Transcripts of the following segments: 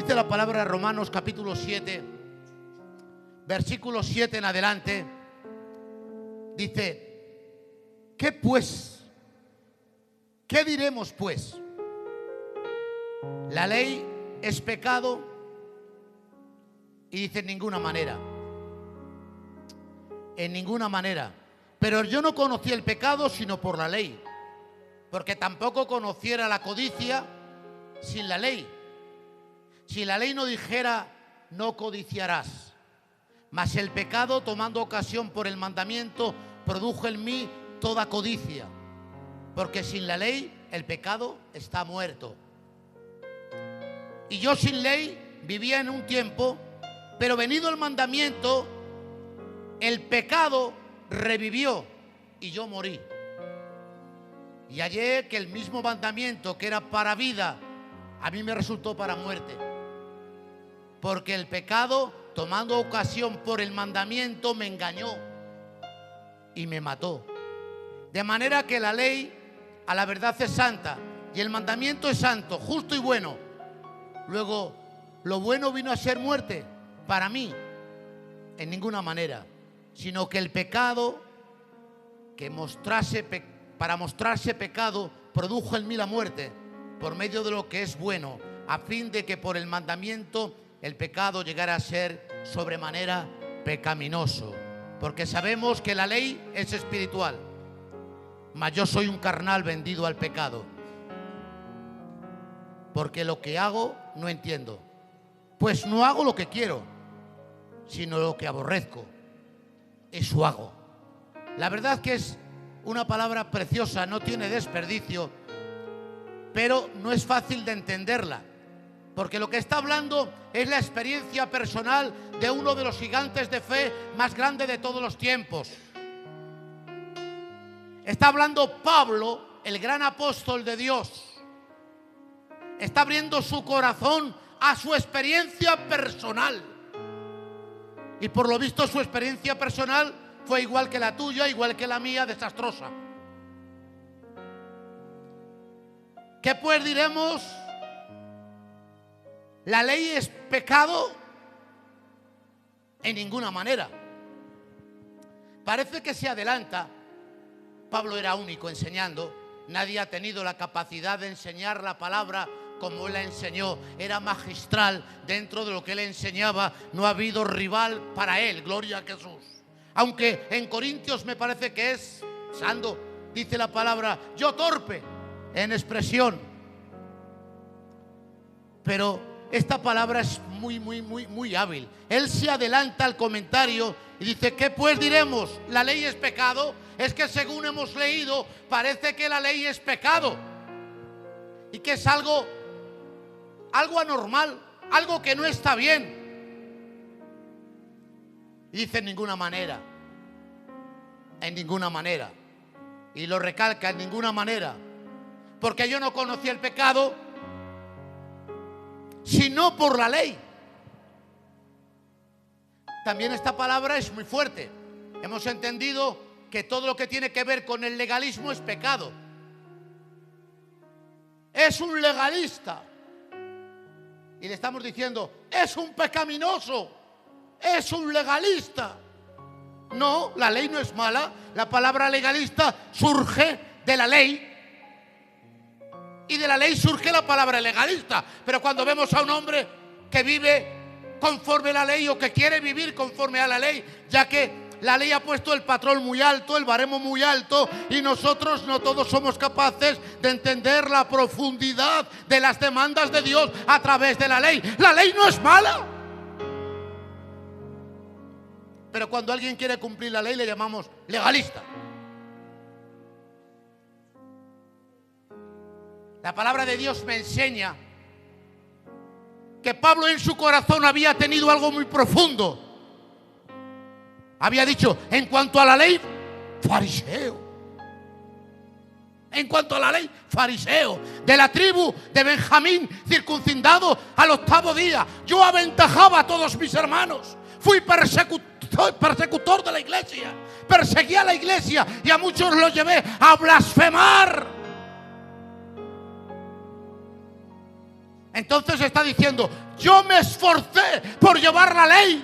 Dice la palabra de Romanos capítulo 7, versículo 7 en adelante. Dice: ¿qué pues? ¿Qué diremos pues? ¿La ley es pecado? Y dice: en ninguna manera. En ninguna manera. Pero yo no conocí el pecado sino por la ley, porque tampoco conociera la codicia sin la ley. Si la ley no dijera: no codiciarás, mas el pecado, tomando ocasión por el mandamiento, produjo en mí toda codicia, porque sin la ley el pecado está muerto. Y yo sin ley vivía en un tiempo, pero venido el mandamiento, el pecado revivió y yo morí. Y hallé que el mismo mandamiento que era para vida, a mí me resultó para muerte. Porque el pecado, tomando ocasión por el mandamiento, me engañó y me mató. De manera que la ley a la verdad es santa y el mandamiento es santo, justo y bueno. Luego, lo bueno vino a ser muerte para mí, en ninguna manera, sino que el pecado, para mostrarse pecado, produjo en mí la muerte por medio de lo que es bueno, a fin de que por el mandamiento el pecado llegara a ser sobremanera pecaminoso. Porque sabemos que la ley es espiritual, mas yo soy un carnal vendido al pecado. Porque lo que hago no entiendo, pues no hago lo que quiero, sino lo que aborrezco, eso hago. La verdad que es una palabra preciosa, no tiene desperdicio, pero no es fácil de entenderla, porque lo que está hablando es la experiencia personal de uno de los gigantes de fe más grandes de todos los tiempos. Está hablando Pablo, el gran apóstol de Dios. Está abriendo su corazón a su experiencia personal. Y por lo visto su experiencia personal fue igual que la tuya, igual que la mía, desastrosa. ¿Qué pues diremos? ¿La ley es pecado? En ninguna manera. Parece que se adelanta. Pablo era único enseñando. Nadie ha tenido la capacidad de enseñar la palabra como él la enseñó. Era magistral dentro de lo que él enseñaba. No ha habido rival para él. Gloria a Jesús. Aunque en Corintios me parece que es santo, dice la palabra: yo torpe en expresión. Pero esta palabra es muy hábil. Él se adelanta al comentario y dice: ¿qué pues diremos? ¿La ley es pecado? Es que según hemos leído, parece que la ley es pecado. Y que es algo anormal, algo que no está bien. Y dice: en ninguna manera. En ninguna manera. Y lo recalca: en ninguna manera. Porque yo no conocí el pecado sino por la ley. También esta palabra es muy fuerte. Hemos entendido que todo lo que tiene que ver con el legalismo es pecado. Es un legalista. Y le estamos diciendo: es un pecaminoso, es un legalista. No, la ley no es mala. La palabra legalista surge de la ley. Y de la ley surge la palabra legalista. Pero cuando vemos a un hombre que vive conforme a la ley, o que quiere vivir conforme a la ley, ya que la ley ha puesto el patrón muy alto, el baremo muy alto, y nosotros no todos somos capaces de entender la profundidad de las demandas de Dios a través de la ley. La ley no es mala. Pero cuando alguien quiere cumplir la ley le llamamos legalista. La palabra de Dios me enseña que Pablo en su corazón había tenido algo muy profundo. Había dicho: en cuanto a la ley, fariseo. En cuanto a la ley, fariseo. De la tribu de Benjamín, circuncidado al 8º día. Yo aventajaba a todos mis hermanos. Fui persecutor de la iglesia. Perseguí a la iglesia y a muchos los llevé a blasfemar. Entonces está diciendo: yo me esforcé por llevar la ley,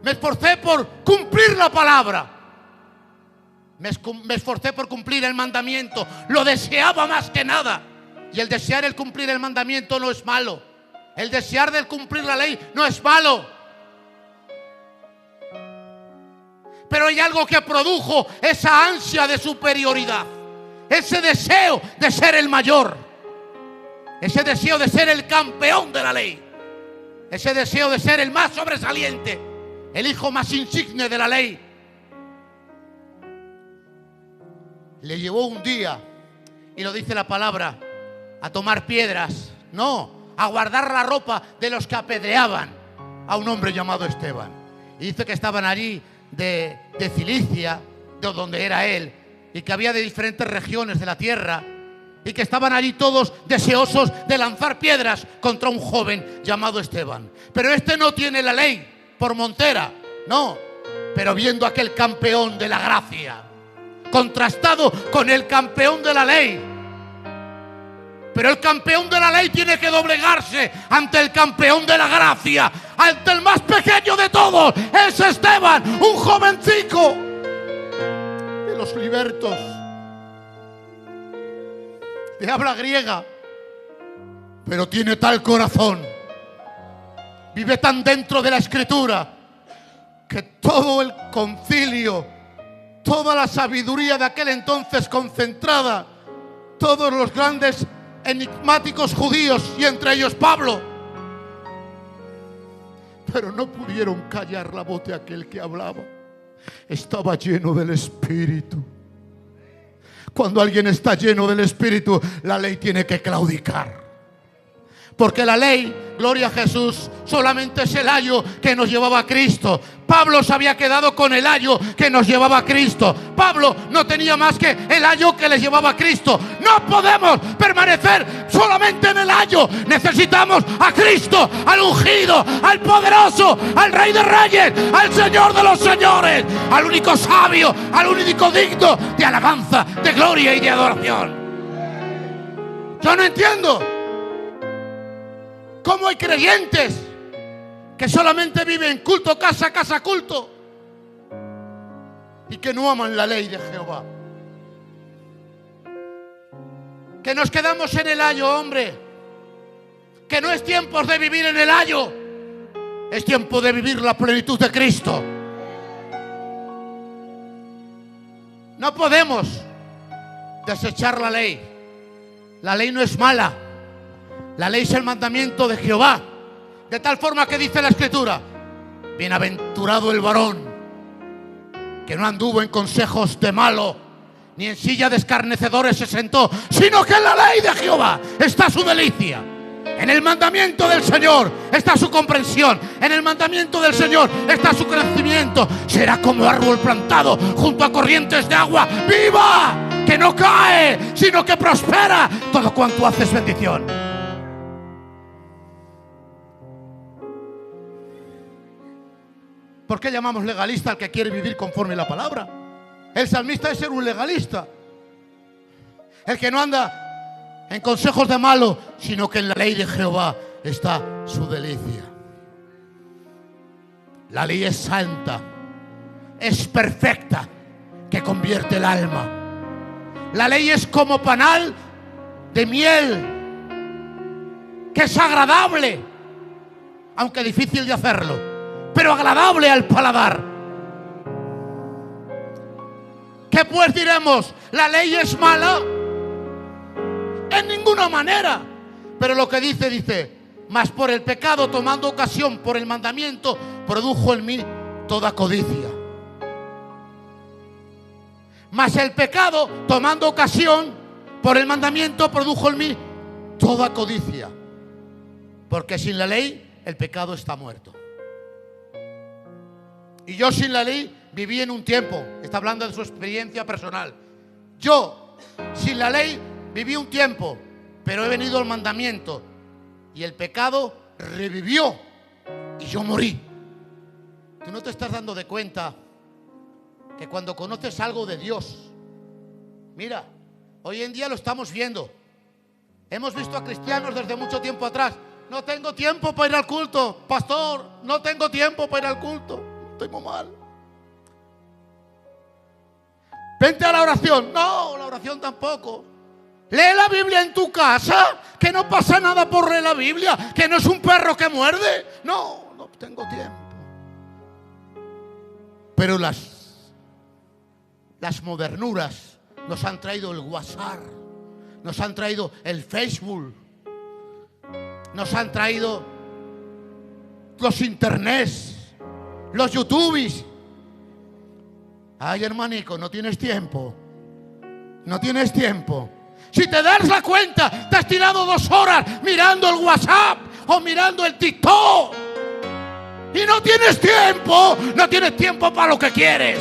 me esforcé por cumplir la palabra, me esforcé por cumplir el mandamiento, lo deseaba más que nada. Y el desear el cumplir el mandamiento no es malo, el desear del cumplir la ley no es malo. Pero hay algo que produjo esa ansia de superioridad, ese deseo de ser el mayor, ese deseo de ser el campeón de la ley, ese deseo de ser el más sobresaliente, el hijo más insigne de la ley. Le llevó un día, y lo dice la palabra, a tomar piedras, no, a guardar la ropa de los que apedreaban a un hombre llamado Esteban. Y dice que estaban allí de Cilicia, de donde era él, y que había de diferentes regiones de la tierra, y que estaban allí todos deseosos de lanzar piedras contra un joven llamado Esteban. Pero este no tiene la ley por montera, no, pero viendo aquel campeón de la gracia, contrastado con el campeón de la ley. Pero el campeón de la ley tiene que doblegarse ante el campeón de la gracia, ante el más pequeño de todos. Es Esteban, un jovencico de los libertos, de habla griega, pero tiene tal corazón, vive tan dentro de la Escritura, que todo el concilio, toda la sabiduría de aquel entonces concentrada, todos los grandes enigmáticos judíos, y entre ellos Pablo, pero no pudieron callar la voz de aquel que hablaba. Estaba lleno del Espíritu. Cuando alguien está lleno del Espíritu, la ley tiene que claudicar, porque la ley, gloria a Jesús, solamente es el ayo que nos llevaba a Cristo. Pablo se había quedado con el ayo que nos llevaba a Cristo. Pablo no tenía más que el ayo que le llevaba a Cristo. No podemos permanecer solamente en el ayo. Necesitamos a Cristo, al ungido, al poderoso, al Rey de Reyes, al Señor de los señores, al único sabio, al único digno de alabanza, de gloria y de adoración. Yo no entiendo cómo hay creyentes que solamente viven culto, casa, casa, culto, y que no aman la ley de Jehová. Que nos quedamos en el ayo, hombre. Que no es tiempo de vivir en el ayo, es tiempo de vivir la plenitud de Cristo. No podemos desechar la ley. La ley no es mala. La ley es el mandamiento de Jehová. De tal forma que dice la Escritura: bienaventurado el varón que no anduvo en consejos de malo, ni en silla de escarnecedores se sentó, sino que en la ley de Jehová está su delicia. En el mandamiento del Señor está su comprensión. En el mandamiento del Señor está su crecimiento. Será como árbol plantado junto a corrientes de agua viva, que no cae, sino que prospera. Todo cuanto hace es bendición. ¿Por qué llamamos legalista al que quiere vivir conforme a la palabra? El salmista es ser un legalista, el que no anda en consejos de malo, sino que en la ley de Jehová está su delicia. La ley es santa, es perfecta, que convierte el alma. La ley es como panal de miel, que es agradable, aunque difícil de hacerlo, pero agradable al paladar. ¿Qué pues diremos? ¿La ley es mala? En ninguna manera. Pero lo que dice, mas por el pecado, tomando ocasión por el mandamiento, produjo en mí toda codicia. Mas el pecado, tomando ocasión por el mandamiento, produjo en mí toda codicia. Porque sin la ley el pecado está muerto. Y yo sin la ley viví en un tiempo. Está hablando de su experiencia personal. Yo sin la ley viví un tiempo, pero he venido al mandamiento, y el pecado revivió y yo morí. ¿Tú no te estás dando de cuenta que cuando conoces algo de Dios, mira, hoy en día lo estamos viendo, Hemos visto a cristianos desde mucho tiempo atrás. No tengo tiempo para ir al culto, pastor, no tengo tiempo para ir al culto, estoy muy mal. Vente a la oración. No, la oración tampoco. Lee la Biblia en tu casa, que no pasa nada por leer la Biblia, que no es un perro que muerde. No, no tengo tiempo. Pero las modernuras nos han traído el WhatsApp, nos han traído el Facebook, nos han traído los internets, los YouTubes. Ay, hermanico, no tienes tiempo. No tienes tiempo. Si te das la cuenta, te has tirado 2 horas mirando el WhatsApp o mirando el TikTok. Y no tienes tiempo. No tienes tiempo para lo que quieres.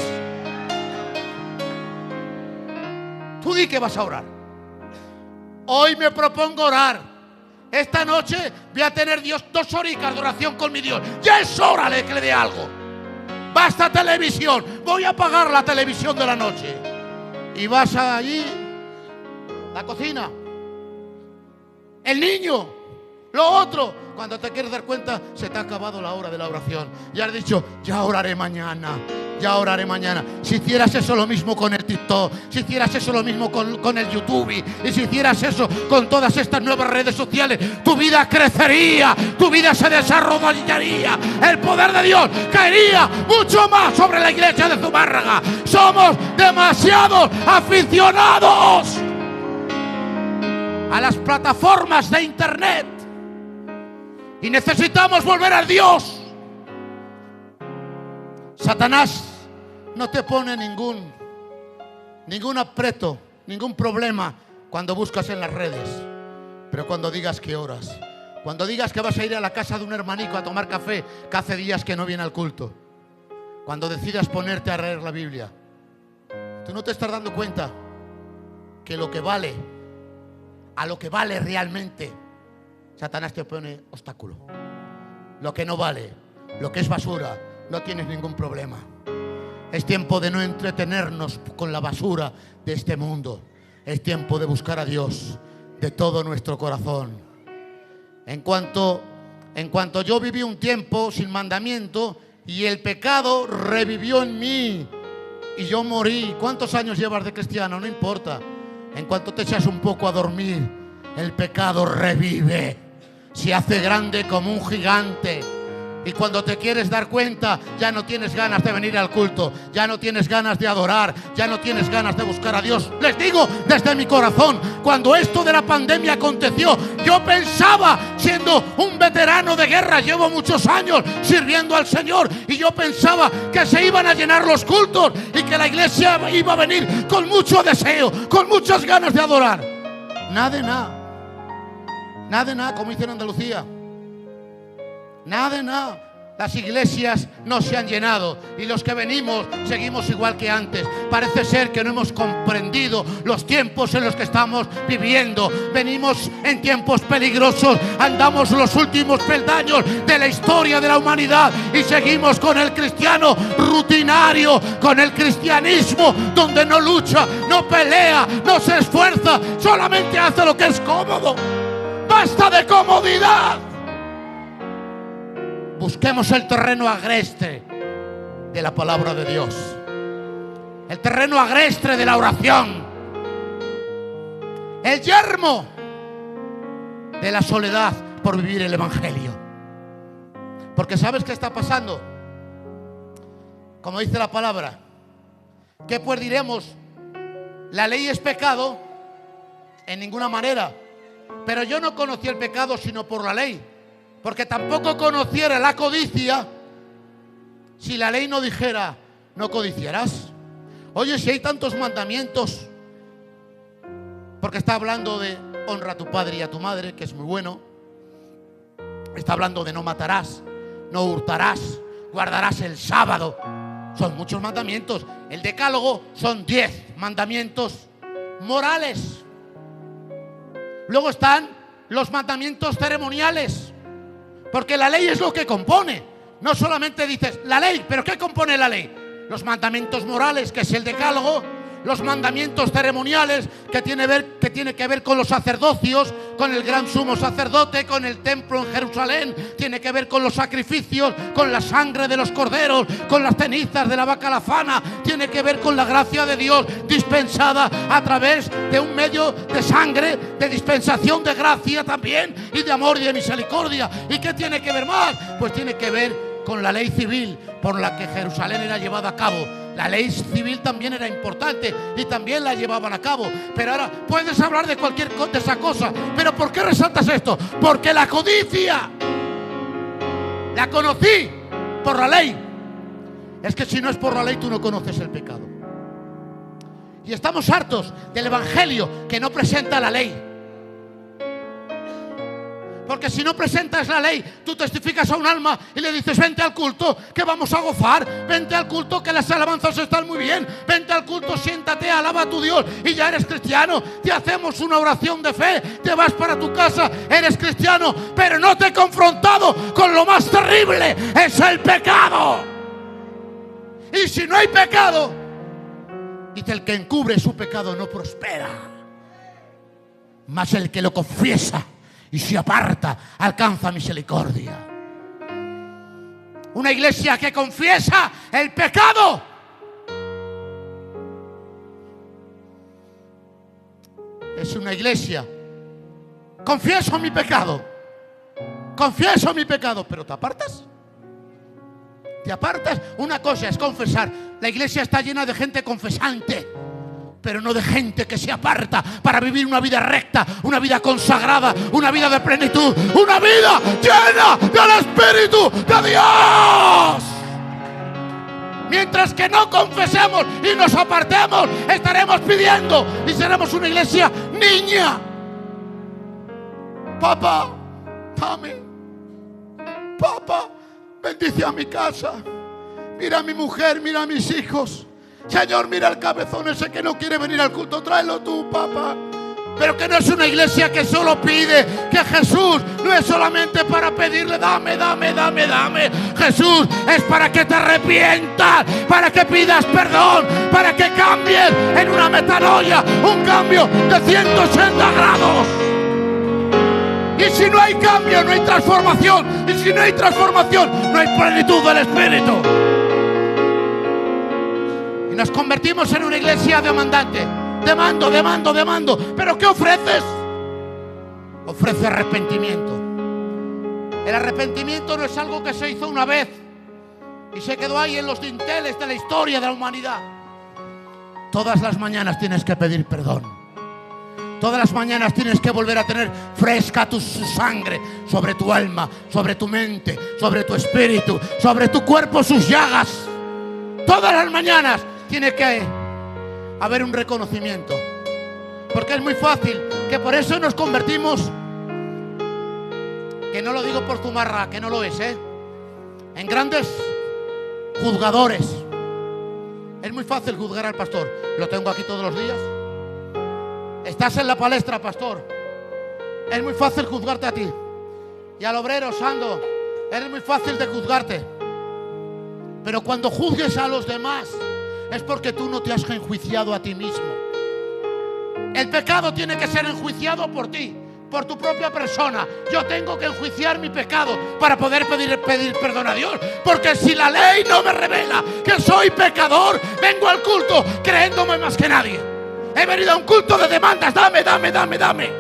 Tú di que vas a orar. Hoy me propongo orar. Esta noche voy a tener 2 horitas de oración con mi Dios. Ya es hora de que le dé algo. Basta televisión. Voy a apagar la televisión de la noche. Y vas allí, la cocina, el niño, lo otro. Cuando te quieres dar cuenta, se te ha acabado la hora de la oración. Ya has dicho, ya oraré mañana. Ya oraré mañana. Si hicieras eso lo mismo con el TikTok, si hicieras eso lo mismo con el YouTube, y si hicieras eso con todas estas nuevas redes sociales, tu vida crecería, tu vida se desarrollaría, el poder de Dios caería mucho más sobre la iglesia de Zumárraga. Somos demasiados aficionados a las plataformas de internet y necesitamos volver a Dios. Satanás no te pone ningún aprieto, ningún problema cuando buscas en las redes. Pero cuando digas que oras, cuando digas que vas a ir a la casa de un hermanico a tomar café que hace días que no viene al culto, cuando decidas ponerte a leer la Biblia, tú no te estás dando cuenta que lo que vale, a lo que vale realmente, Satanás te pone obstáculo. Lo que no vale, lo que es basura, no tienes ningún problema. Es tiempo de no entretenernos con la basura de este mundo. Es tiempo de buscar a Dios de todo nuestro corazón. En cuanto yo viví un tiempo sin mandamiento y el pecado revivió en mí y yo morí. ¿Cuántos años llevas de cristiano? No importa. En cuanto te echas un poco a dormir, el pecado revive. Se hace grande como un gigante. Y cuando te quieres dar cuenta, ya no tienes ganas de venir al culto, ya no tienes ganas de adorar, ya no tienes ganas de buscar a Dios. Les digo desde mi corazón, cuando esto de la pandemia aconteció, yo pensaba, siendo un veterano de guerra, llevo muchos años sirviendo al Señor, y yo pensaba que se iban a llenar los cultos y que la iglesia iba a venir con mucho deseo, con muchas ganas de adorar. Nada de nada. Nada de nada, como dice en Andalucía. Nada de nada. Las iglesias no se han llenado y los que venimos seguimos igual que antes. Parece ser que no hemos comprendido los tiempos en los que estamos viviendo. Venimos en tiempos peligrosos, andamos los últimos peldaños de la historia de la humanidad y seguimos con el cristiano rutinario, con el cristianismo donde no lucha, no pelea, no se esfuerza, solamente hace lo que es cómodo. ¡Basta de comodidad! Busquemos el terreno agreste de la palabra de Dios, el terreno agreste de la oración, el yermo de la soledad por vivir el evangelio. Porque ¿sabes qué está pasando? Como dice la palabra, ¿qué pues diremos? La ley es pecado, en ninguna manera. Pero yo no conocí el pecado sino por la ley. Porque tampoco conociera la codicia si la ley no dijera, no codiciarás. Oye, si hay tantos mandamientos, porque está hablando de honra a tu padre y a tu madre, que es muy bueno. Está hablando de no matarás, no hurtarás, guardarás el sábado. Son muchos mandamientos. El decálogo son 10 mandamientos morales. Luego están los mandamientos ceremoniales. Porque la ley es lo que compone. No solamente dices la ley, pero ¿qué compone la ley? Los mandamientos morales, que es el decálogo. los mandamientos ceremoniales que tiene que ver con los sacerdocios, con el gran sumo sacerdote, con el templo en Jerusalén, tiene que ver con los sacrificios, con la sangre de los corderos, con las cenizas de la vaca lafana, tiene que ver con la gracia de Dios dispensada a través de un medio de sangre, de dispensación de gracia también, y de amor y de misericordia. ¿Y qué tiene que ver más? Pues tiene que ver con la ley civil por la que Jerusalén era llevada a cabo. La ley civil también era importante y también la llevaban a cabo. Pero ahora puedes hablar de cualquier de esa cosa. ¿Pero por qué resaltas esto? Porque la codicia la conocí por la ley. Es que si no es por la ley, tú no conoces el pecado. Y estamos hartos del evangelio que no presenta la ley. Porque si no presentas la ley, tú testificas a un alma y le dices: vente al culto, que vamos a gozar. Vente al culto, que las alabanzas están muy bien. Vente al culto, siéntate, alaba a tu Dios y ya eres cristiano. Te hacemos una oración de fe, te vas para tu casa, eres cristiano. Pero no te he confrontado con lo más terrible: es el pecado. Y si no hay pecado, dice, el que encubre su pecado no prospera, mas el que lo confiesa y se aparta alcanza misericordia. Una iglesia que confiesa el pecado es una iglesia. Confieso mi pecado, pero ¿te apartas? ¿Te apartas? Una cosa es confesar. La iglesia está llena de gente confesante, pero no de gente que se aparta para vivir una vida recta, una vida consagrada, una vida de plenitud, una vida llena del Espíritu de Dios. Mientras que no confesemos y nos apartemos, estaremos pidiendo y seremos una iglesia niña. Papá, dame. Papá, bendice a mi casa. Mira a mi mujer, mira a mis hijos. Señor, mira el cabezón ese que no quiere venir al culto. Tráelo tú, papá. Pero que no es una iglesia que solo pide. Que Jesús no es solamente para pedirle dame, dame, dame, dame. Jesús es para que te arrepientas, para que pidas perdón, para que cambies en una metanoia, un cambio de 180 grados. Y si no hay cambio, no hay transformación. Y si no hay transformación, no hay plenitud del Espíritu. Nos convertimos en una iglesia demandante. Demando, demando, demando. ¿Pero qué ofreces? Ofrece arrepentimiento. El arrepentimiento no es algo que se hizo una vez y se quedó ahí en los dinteles de la historia de la humanidad. Todas las mañanas tienes que pedir perdón. Todas las mañanas tienes que volver a tener fresca tu sangre sobre tu alma, sobre tu mente, sobre tu espíritu, sobre tu cuerpo, sus llagas. Todas las mañanas tiene que haber un reconocimiento. Porque es muy fácil, que por eso nos convertimos, que no lo digo por zumarra, que no lo es, en grandes juzgadores. Es muy fácil juzgar al pastor. Lo tengo aquí todos los días. Estás en la palestra, pastor. Es muy fácil juzgarte a ti. Y al obrero, Sando, es muy fácil de juzgarte. Pero cuando juzgues a los demás, es porque tú no te has enjuiciado a ti mismo. El pecado tiene que ser enjuiciado por ti, por tu propia persona. Yo tengo que enjuiciar mi pecado para poder pedir perdón a Dios. Porque si la ley no me revela que soy pecador, vengo al culto creyéndome más que nadie. He venido a un culto de demandas. Dame, dame, dame, dame.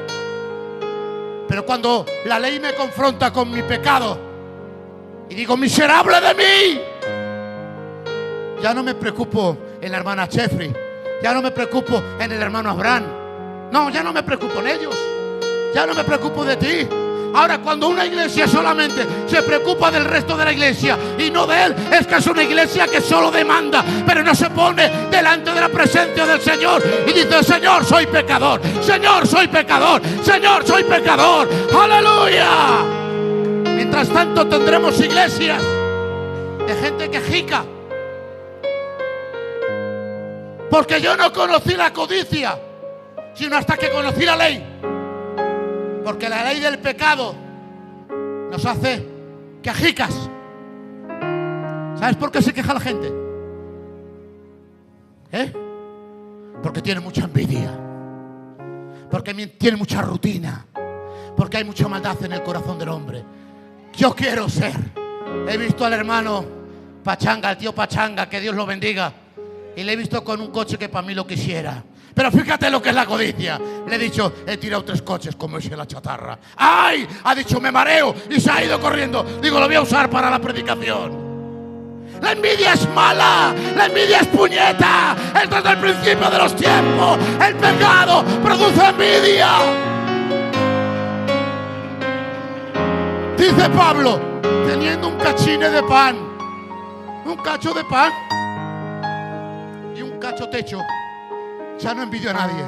Pero cuando la ley me confronta con mi pecado y digo, miserable de mí, ya no me preocupo en la hermana Chefri, ya no me preocupo en el hermano Abraham, no, ya no me preocupo en ellos, ya no me preocupo de ti. Ahora, cuando una iglesia solamente se preocupa del resto de la iglesia y no de él, es que es una iglesia que solo demanda, pero no se pone delante de la presencia del Señor y dice, Señor, soy pecador, Señor, soy pecador, Señor, soy pecador, aleluya. Mientras tanto tendremos iglesias de gente quejica. Porque yo no conocí la codicia, sino hasta que conocí la ley. Porque la ley del pecado nos hace quejicas. ¿Sabes por qué se queja la gente? Porque tiene mucha envidia, porque tiene mucha rutina, porque hay mucha maldad en el corazón del hombre. Yo quiero ser. He visto al hermano Pachanga, al tío Pachanga, que Dios lo bendiga, y le he visto con un coche que para mí lo quisiera. Pero fíjate lo que es la codicia. Le he dicho, he tirado 3 coches como es la chatarra. ¡Ay! Ha dicho, me mareo, y se ha ido corriendo. Digo, lo voy a usar para la predicación. La envidia es mala, la envidia es puñeta. Desde el principio de los tiempos el pecado produce envidia. Dice Pablo, teniendo un cachine de pan, un cacho de pan y un cacho techo, ya no envidio a nadie.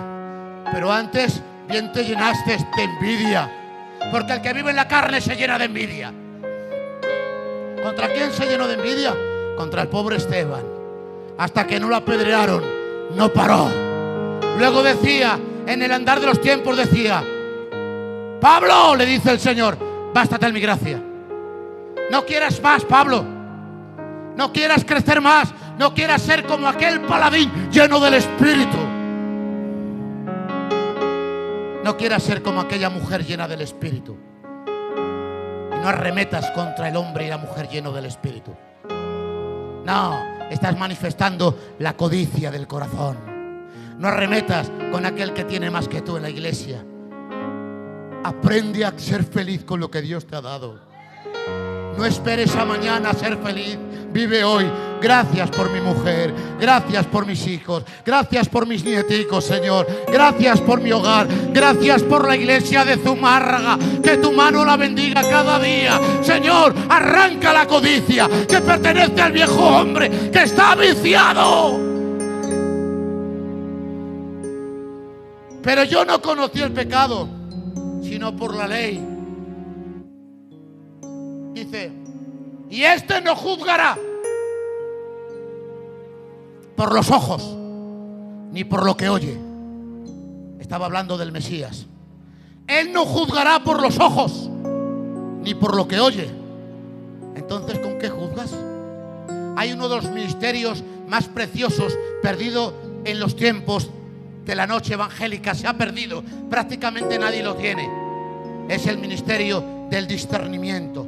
Pero antes bien te llenaste de envidia, porque el que vive en la carne se llena de envidia. ¿Contra quién se llenó de envidia? Contra el pobre Esteban. Hasta que no lo apedrearon, no paró. Luego decía, en el andar de los tiempos decía, Pablo, le dice el Señor, bástate en mi gracia. No quieras más, Pablo. No quieras crecer más. No quieras ser como aquel paladín lleno del Espíritu. No quieras ser como aquella mujer llena del Espíritu. Y no arremetas contra el hombre y la mujer lleno del Espíritu. No, estás manifestando la codicia del corazón. No arremetas con aquel que tiene más que tú en la iglesia. Aprende a ser feliz con lo que Dios te ha dado. No esperes a mañana a ser feliz. Vive hoy. Gracias por mi mujer. Gracias por mis hijos. Gracias por mis nieticos, Señor. Gracias por mi hogar. Gracias por la iglesia de Zumárraga. Que tu mano la bendiga cada día. Señor, arranca la codicia que pertenece al viejo hombre que está viciado. Pero yo no conocí el pecado, sino por la ley. Dice, y este no juzgará por los ojos, ni por lo que oye. Estaba hablando del Mesías. Él no juzgará por los ojos, ni por lo que oye. Entonces, ¿con qué juzgas? Hay uno de los ministerios más preciosos perdido en los tiempos de la noche evangélica. Se ha perdido, prácticamente nadie lo tiene. Es el ministerio del discernimiento.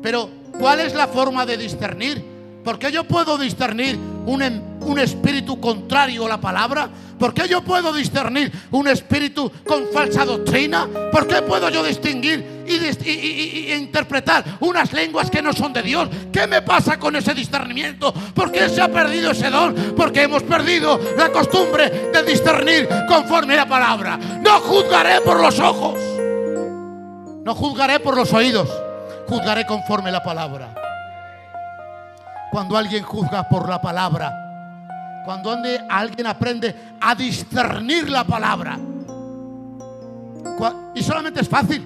Pero, ¿cuál es la forma de discernir? ¿Por qué yo puedo discernir un espíritu contrario a la palabra? ¿Por qué yo puedo discernir un espíritu con falsa doctrina? ¿Por qué puedo yo distinguir y interpretar unas lenguas que no son de Dios? ¿Qué me pasa con ese discernimiento? ¿Por qué se ha perdido ese don? Porque hemos perdido la costumbre de discernir conforme a la palabra. No juzgaré por los ojos, no juzgaré por los oídos, juzgaré conforme a la palabra. Cuando alguien juzga por la palabra, cuando alguien aprende a discernir la palabra, y solamente es fácil,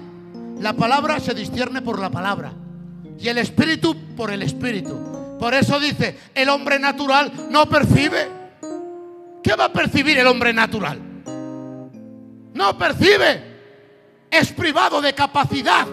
la palabra se discierne por la palabra y el espíritu por el espíritu. Por eso dice, el hombre natural no percibe. ¿Qué va a percibir el hombre natural? No percibe. Es privado de capacidad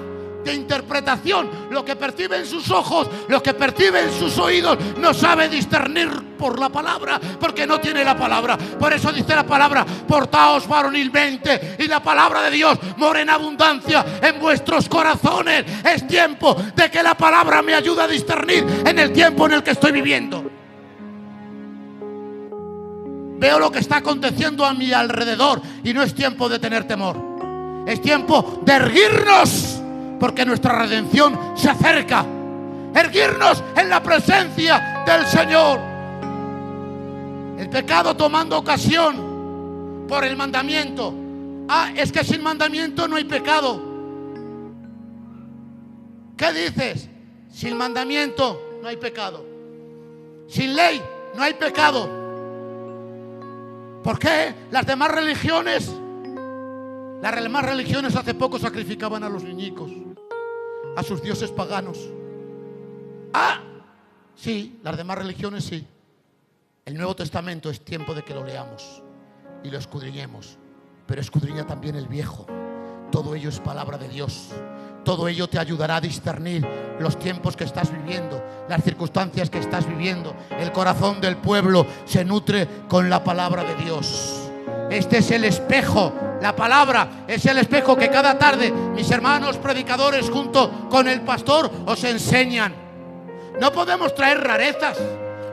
de interpretación. Lo que percibe en sus ojos, lo que percibe en sus oídos, no sabe discernir por la palabra, porque no tiene la palabra. Por eso dice la palabra, portaos varonilmente, y la palabra de Dios mora en abundancia en vuestros corazones. Es tiempo de que la palabra me ayude a discernir en el tiempo en el que estoy viviendo. Veo lo que está aconteciendo a mi alrededor y no es tiempo de tener temor. Es tiempo de erguirnos, porque nuestra redención se acerca. Erguirnos en la presencia del Señor. El pecado tomando ocasión por el mandamiento. Es que sin mandamiento no hay pecado. ¿Qué dices? Sin mandamiento no hay pecado. Sin ley no hay pecado. ¿Por qué? Las demás religiones hace poco sacrificaban a los niñicos, a sus dioses paganos. Sí, las demás religiones sí. El Nuevo Testamento es tiempo de que lo leamos y lo escudriñemos, pero escudriña también el Viejo. Todo ello es palabra de Dios. Todo ello te ayudará a discernir los tiempos que estás viviendo, las circunstancias que estás viviendo. El corazón del pueblo se nutre con la palabra de Dios. Este es el espejo, la palabra es el espejo que cada tarde mis hermanos predicadores junto con el pastor os enseñan. No podemos traer rarezas,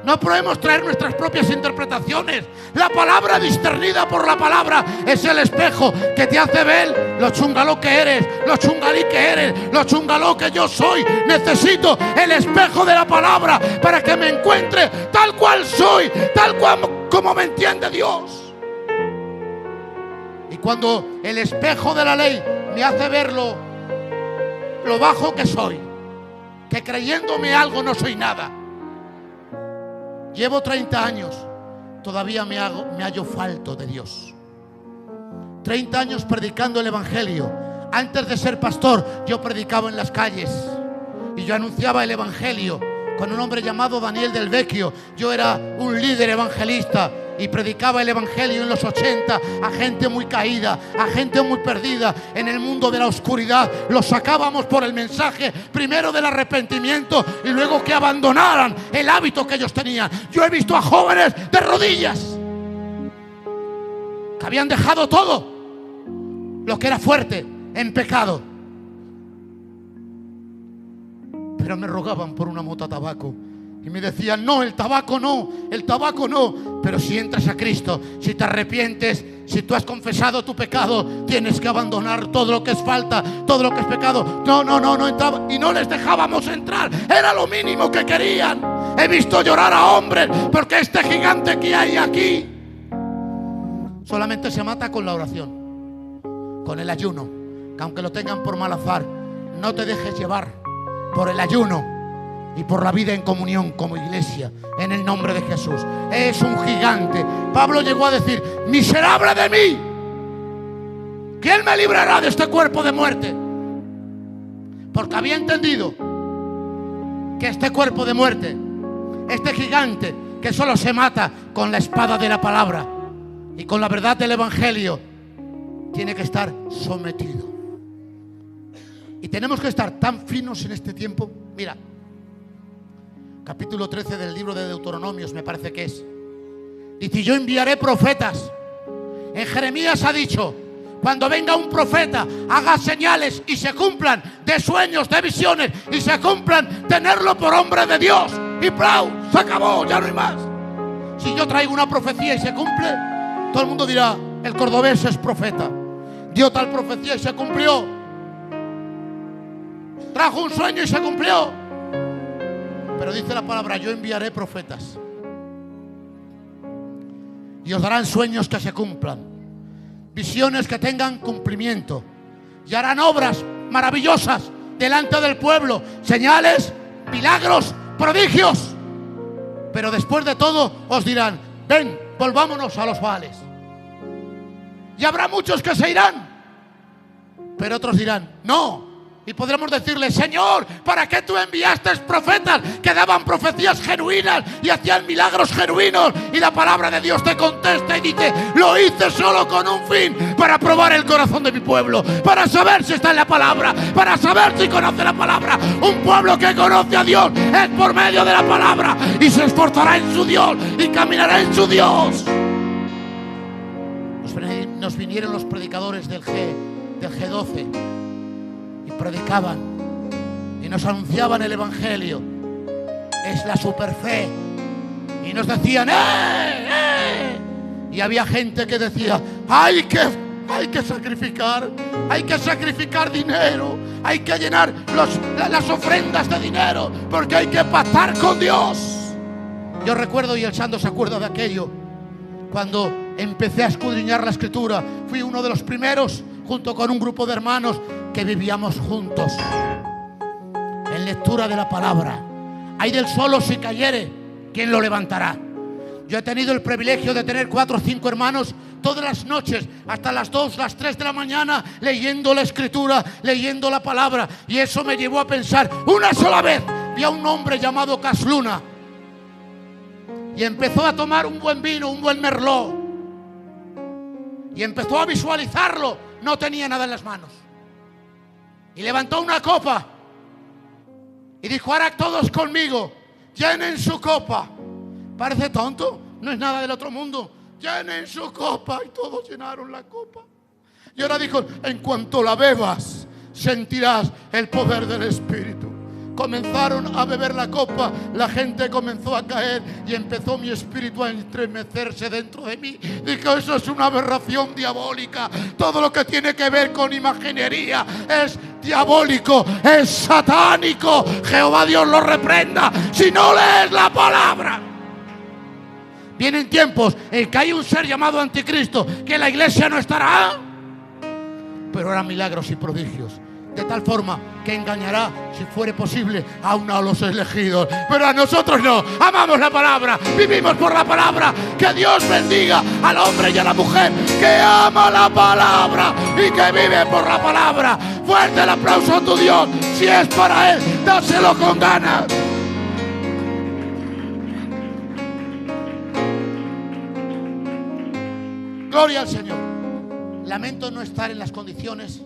no podemos traer nuestras propias interpretaciones. La palabra discernida por la palabra es el espejo que te hace ver lo chungaló que eres, lo chungalí que eres, lo chungaló que yo soy. Necesito el espejo de la palabra para que me encuentre tal cual soy, tal cual como me entiende Dios. Y cuando el espejo de la ley me hace ver lo bajo que soy, que creyéndome algo no soy nada. Llevo 30 años, todavía me hallo falto de Dios. 30 años predicando el evangelio. Antes de ser pastor, yo predicaba en las calles y yo anunciaba el evangelio con un hombre llamado Daniel del Vecchio. Yo era un líder evangelista y predicaba el evangelio en los 80 a gente muy caída, a gente muy perdida en el mundo de la oscuridad. Los sacábamos por el mensaje primero del arrepentimiento y luego que abandonaran el hábito que ellos tenían. Yo he visto a jóvenes de rodillas que habían dejado todo lo que era fuerte en pecado, pero me rogaban por una mota tabaco. Y me decían, no, el tabaco no, el tabaco no. Pero si entras a Cristo, si te arrepientes, si tú has confesado tu pecado, tienes que abandonar todo lo que es falta, todo lo que es pecado. No entraba. Y no les dejábamos entrar. Era lo mínimo que querían. He visto llorar a hombres porque este gigante que hay aquí solamente se mata con la oración, con el ayuno. Que aunque lo tengan por mal azar, no te dejes llevar por el ayuno y por la vida en comunión como iglesia, en el nombre de Jesús. Es un gigante. Pablo llegó a decir, miserable de mí, ¿quién me librará de este cuerpo de muerte? Porque había entendido que este cuerpo de muerte, este gigante que solo se mata con la espada de la palabra y con la verdad del evangelio, tiene que estar sometido. Y tenemos que estar tan finos en este tiempo. Mira, capítulo 13 del libro de Deuteronomios me parece que es. Dice, yo enviaré profetas. En Jeremías ha dicho, cuando venga un profeta, haga señales y se cumplan, de sueños, de visiones, y se cumplan, tenerlo por hombre de Dios. Y ¡plau! Se acabó, ya no hay más. Si yo traigo una profecía y se cumple, todo el mundo dirá, el cordobés es profeta. Dio tal profecía y se cumplió. Trajo un sueño y se cumplió. Pero dice la palabra, yo enviaré profetas y os darán sueños que se cumplan, visiones que tengan cumplimiento, y harán obras maravillosas delante del pueblo, señales, milagros, prodigios. Pero después de todo os dirán, ven, volvámonos a los Baales. Y habrá muchos que se irán, pero otros dirán, no. Y podremos decirle, Señor, ¿para qué tú enviaste profetas que daban profecías genuinas y hacían milagros genuinos? Y la palabra de Dios te contesta y dice, lo hice solo con un fin, para probar el corazón de mi pueblo, para saber si está en la palabra, para saber si conoce la palabra. Un pueblo que conoce a Dios es por medio de la palabra y se esforzará en su Dios y caminará en su Dios. Nos vinieron los predicadores del G12 y predicaban y nos anunciaban el evangelio. Es la superfe. Y nos decían y había gente que decía, hay que sacrificar dinero, hay que llenar las ofrendas de dinero, porque hay que pactar con Dios. Yo recuerdo, y el santo se acuerda de aquello, cuando empecé a escudriñar la escritura. Fui uno de los primeros, junto con un grupo de hermanos, que vivíamos juntos en lectura de la palabra. Hay del solo si cayere, ¿quién lo levantará? Yo he tenido el privilegio de tener 4 o 5 hermanos todas las noches, hasta las 2, las 3 de la mañana, leyendo la escritura, leyendo la palabra. Y eso me llevó a pensar, una sola vez vi a un hombre llamado Casluna y empezó a tomar un buen vino, un buen merlot, y empezó a visualizarlo. No tenía nada en las manos. Y levantó una copa y dijo: ahora todos conmigo, llenen su copa. Parece tonto, no es nada del otro mundo. Llenen su copa. Y todos llenaron la copa. Y ahora dijo: en cuanto la bebas, sentirás el poder del Espíritu. Comenzaron a beber la copa, la gente comenzó a caer y empezó mi espíritu a estremecerse dentro de mí. Dijo: eso es una aberración diabólica. Todo lo que tiene que ver con imaginería es diabólico, es satánico. Jehová Dios lo reprenda si no lees la palabra. Vienen tiempos en que hay un ser llamado anticristo, que la iglesia no estará, pero hará milagros y prodigios, de tal forma que engañará, si fuere posible, aún a los elegidos. Pero a nosotros no. Amamos la palabra, vivimos por la palabra. Que Dios bendiga al hombre y a la mujer que ama la palabra y que vive por la palabra. Fuerte el aplauso a tu Dios. Si es para Él, dáselo con ganas. Gloria al Señor. Lamento no estar en las condiciones